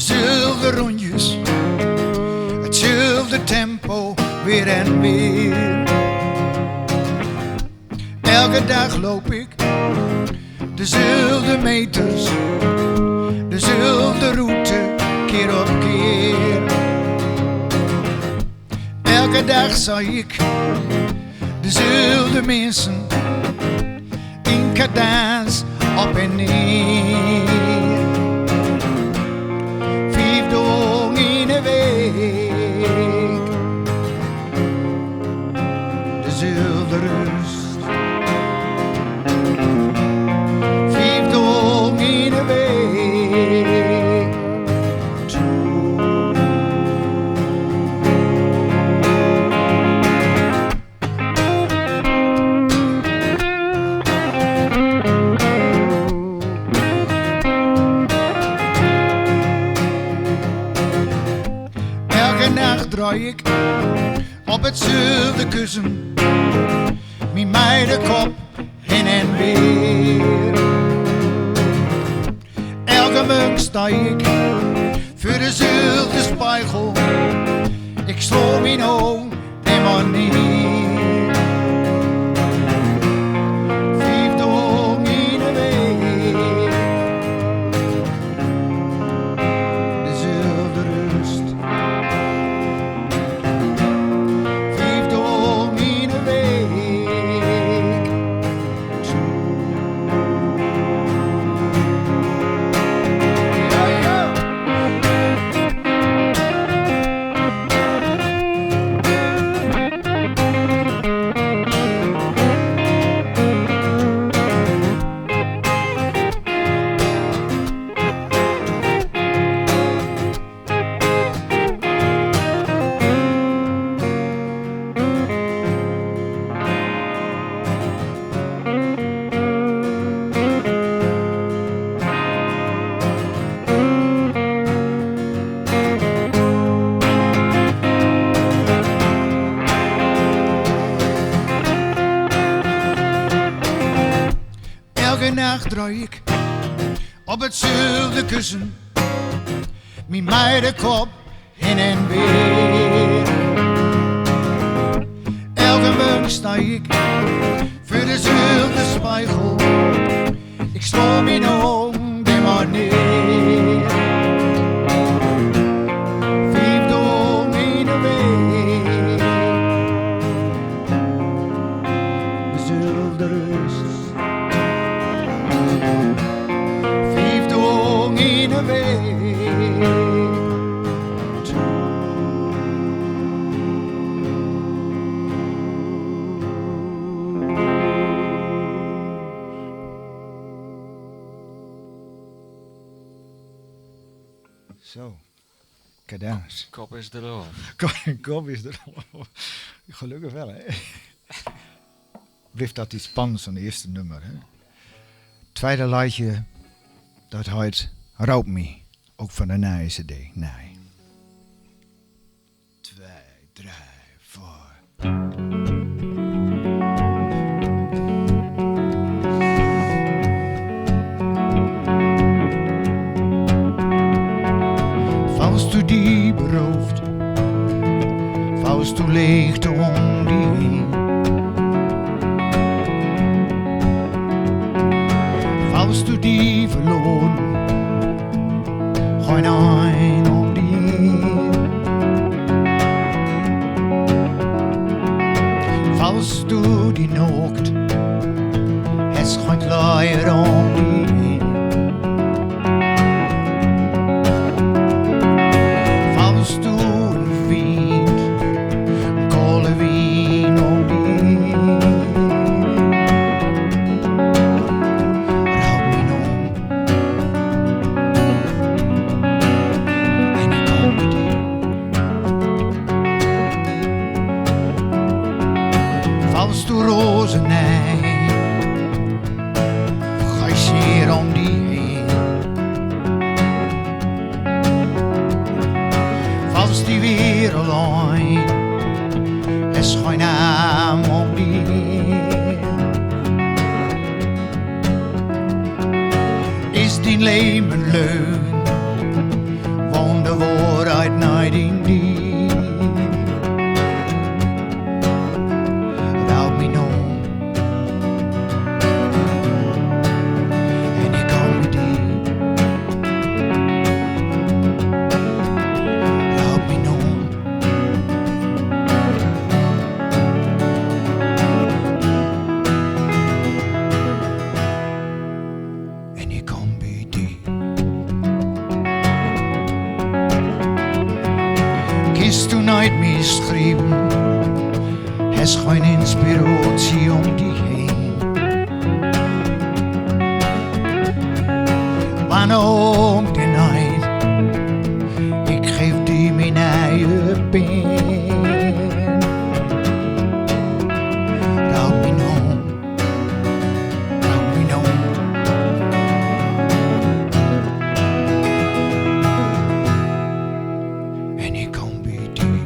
dezelfde rondjes, hetzelfde tempo, weer en weer. Elke dag loop ik dezelfde meters, dezelfde route, keer op keer. Elke dag zag ik dezelfde mensen in cadans op en neer. 5 dagen in een week, dezelfde rust. 5 dagen in een week. Draai ik op hetzelfde kussen, mijn meidenkop heen en weer. Elke munk sta ik voor dezelfde spiegel, ik sla mijn ogen helemaal neer. 5 dagen in een week, dezelfde rust. Elke nacht draai ik op hetzelfde kussen, mijn meidenkop heen en weer. Elke munk sta ik voor dezelfde spiegel, ik sla mijn ogen helemaal neer. 5 dagen in een week, dezelfde rust. 5 dagen in een week. Zo, cadans. Kop is erop. Kop is er. Gelukkig wel, hè. Blijft dat iets spannends aan het eerste nummer, hè. Tweede liedje, dat heet Roep Me, ook van de nieuwe CD. Nee. 2, 3, 4. Vals du die beroofd, vals du leegte om die heen. Vals du die verloren, geen een om die heen. Vals du die nookt, het geen luier om die heen. Vals du roze nee, vergeet om die heen. Vals die wereld alleen, is geen naam om die heen. Is die leven leun, white night indeed. Without me knowing, and you call me deep. Without me knowing, and you call me deep. Kist toen uit me schreven, has geen inspiratie om die heen. Waarom de night, ik geef die mijn eigen pijn. Raad me nou, raad me nou. En ik kan bij die.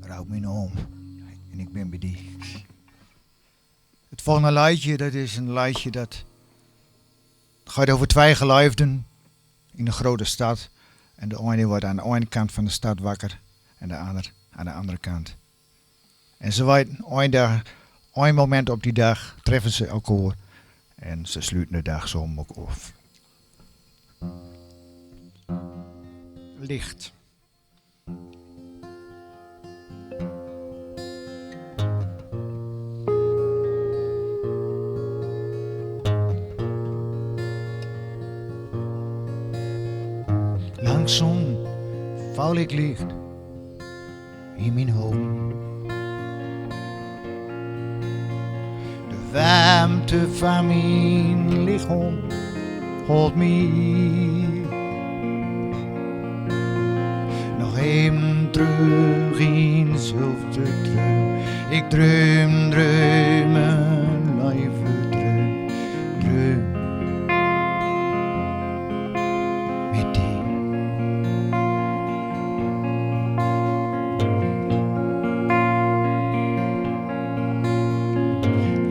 Raad me nou om en ik ben bij die. Het volgende liedje, dat is een liedje dat gaat over twee geliefden in een grote stad. En de ene wordt aan de ene kant van de stad wakker en de ander aan de andere kant. En ze weten, een moment op die dag treffen ze elkaar en ze sluiten de dag zo ook af. Licht. Langzaam val ik licht in mijn hoofd. De warmte van mijn lichaam houdt me hier. Nog even terug in dezelfde droom. Ik droom, een lieve droom, droom. Met die.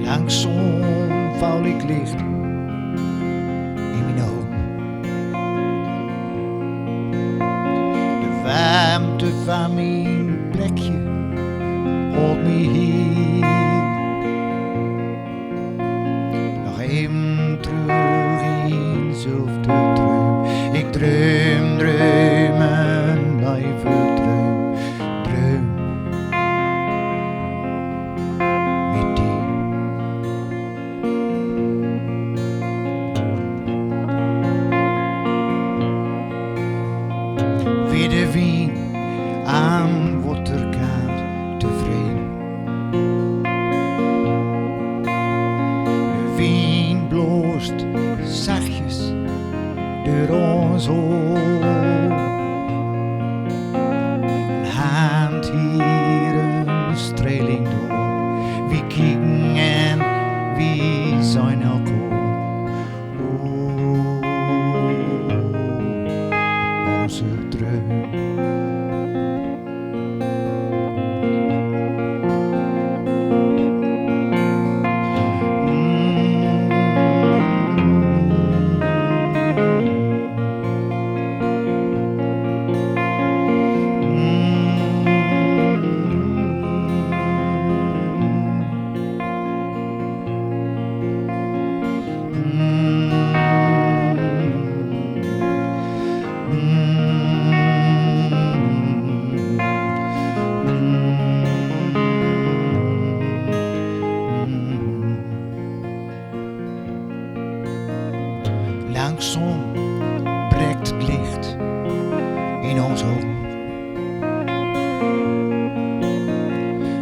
Langzaam val ik licht in mijn ogen. De warmte van mijn plekje houdt me hier. Nog even terug in dezelfde droom. Ik droom, een lieve droom, droom. Met die. Witte wien aan waterkant tevreden. De wien bloost zachtjes door ons oor. Een hand hier, een streling door. Wie kijken en wie zijn elkaar. Onze droom. zon breekt het licht in ons ogen.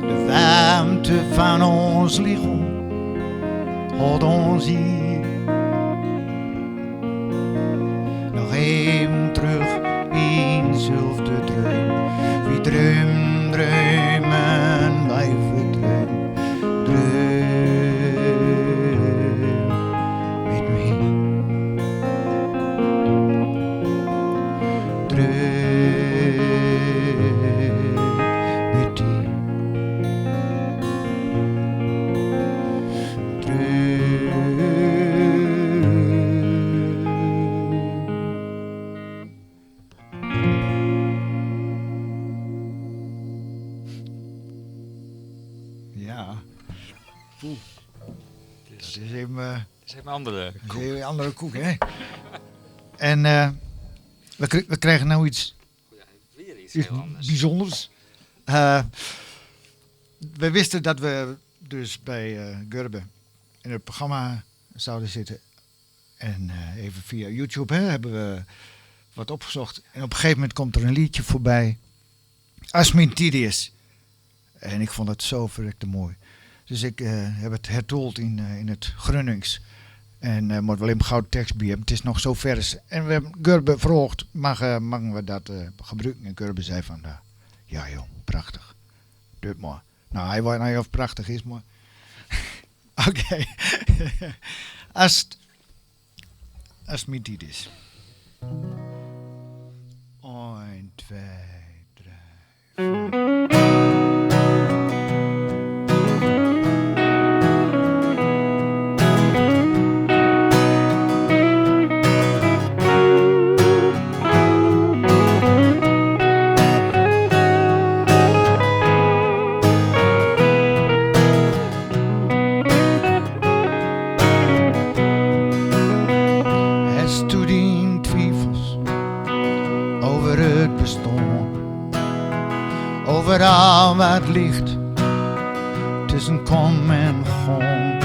De warmte van ons lichaam houdt ons hier. Nog even terug in zelfde droom. Wie dromen, wij verdroom. Droom met mij. Droom met die. Ja. Poeh. Dat is even, Dat is even een andere koek. een andere koek, hè? En we krijgen nou iets Weer iets heel anders. bijzonders. We wisten dat we dus bij Gurbe in het programma zouden zitten. En even via YouTube hebben we wat opgezocht. En op een gegeven moment komt er een liedje voorbij. Asmintidius. En ik vond het zo verrekte mooi. Dus ik heb het hertoeld in het Grunnings. En moet wel in gouden tekst bij hebben. Het is nog zo vers. En we hebben Gurbe gevraagd, mogen we dat gebruiken? En Gurbe zei van, ja joh, prachtig. Doe het maar. Nou, hij weet niet of het prachtig is, maar... Oké. Als het niet is. 1, 2, 3, 4... Overal wat ligt tussen kom en gaan.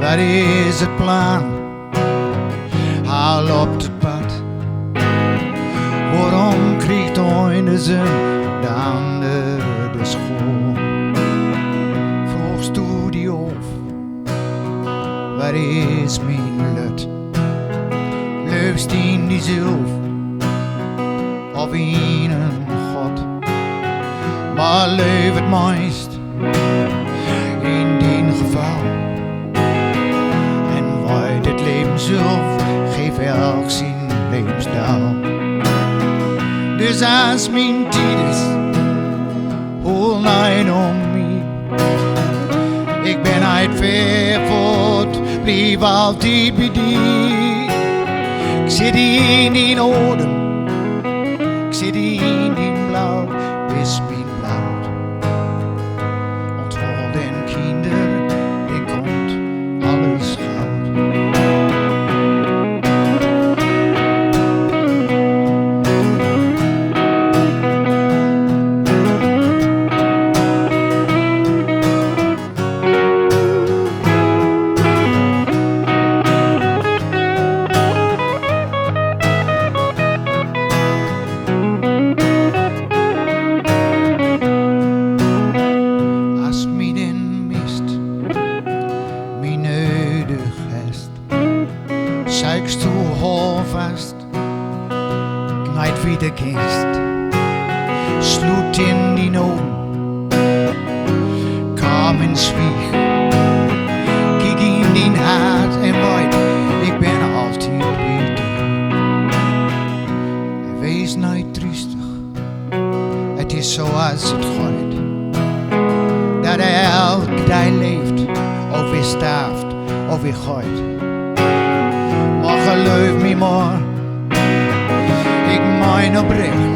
Wat is het plan? Haal op het pad. Waarom krijgt ooit de zon de andere de school? Vroegst u die of, wat is mijn lut? Leufst in die zelf of in een god? Maar leef het meest in die geval. En waait het leven zelf, geef elk zijn levensdaal. Dus als mijn tijd is, hol niet om mij. Ik ben uit ver voort, blijf altijd bij die. Ik zit in die adem, ik zit in die blauw, wis mij. Onthoud den kinder, ik komt alles goud. Sloot in die ogen, kam en zwieg. Kijk in die hart en weet, ik ben altijd bij die. Wees nooit triestig, het is zoals het gaat. Dat elke dag leeft, of weer sterft, of weer gaat. Maar geloof me maar, ik meen oprecht.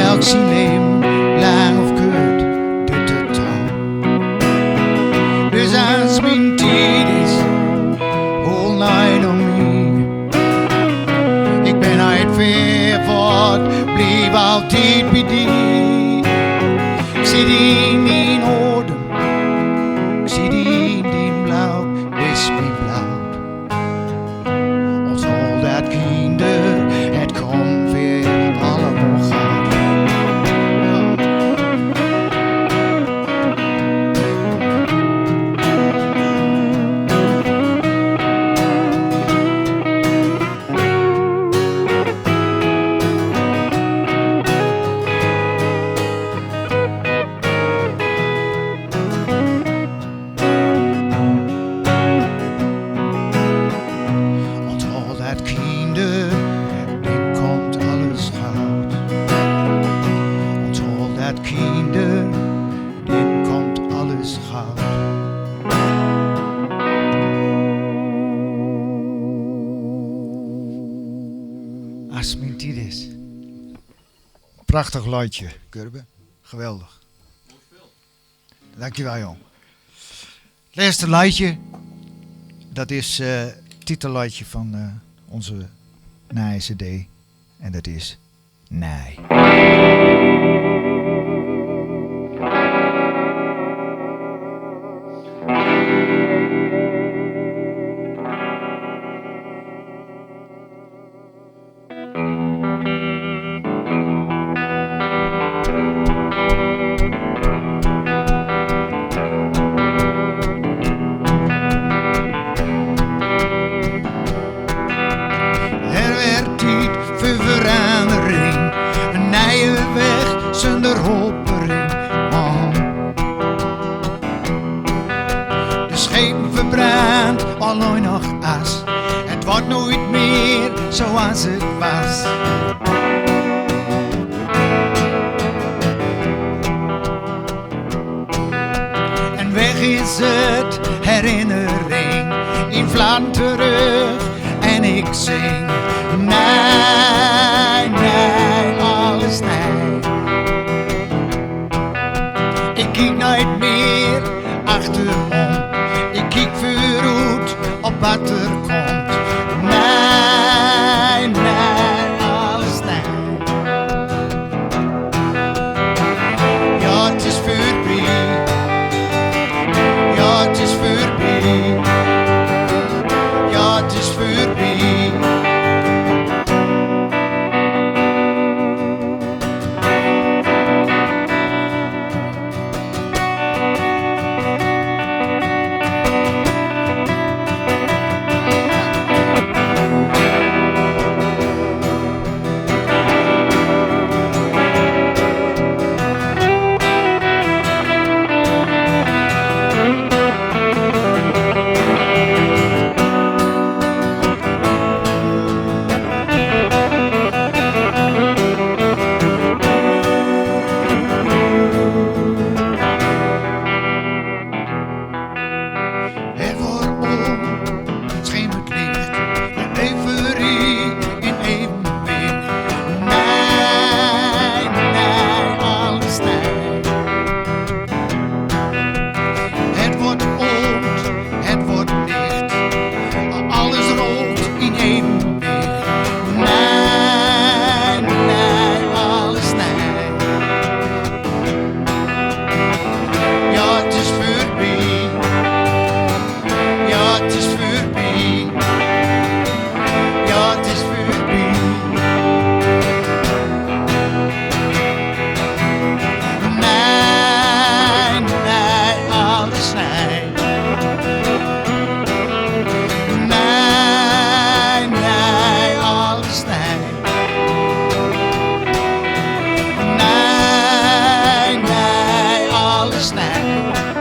Elk zijn leven, lang of kort, doet het dan. Dus als mijn tijd is, hol niet om mij. Ik ben uit ver voort, blijf altijd bij die. Ik zit in die adem, ik zit in die blauw, wis mij blauw. prachtig liedje, Kurbe. Geweldig. Dankjewel, jong. Het eerste liedje, dat is het titelliedje van onze Nij CD. En dat is Nij. Zonder hoppering, man. De schepen verbrand, alleen nog as. Het wordt nooit meer zoals het was. En weg is het herinnering, in vlam terug en ik zing. Nee, nee, alles nee. Ik kijk nooit meer achterom. Ik kijk vooruit op wat er komt. Nee, nee, alles nee. Ja, het is voorbij. Ja, het is voorbij. Ja, het is voorbij. Snack.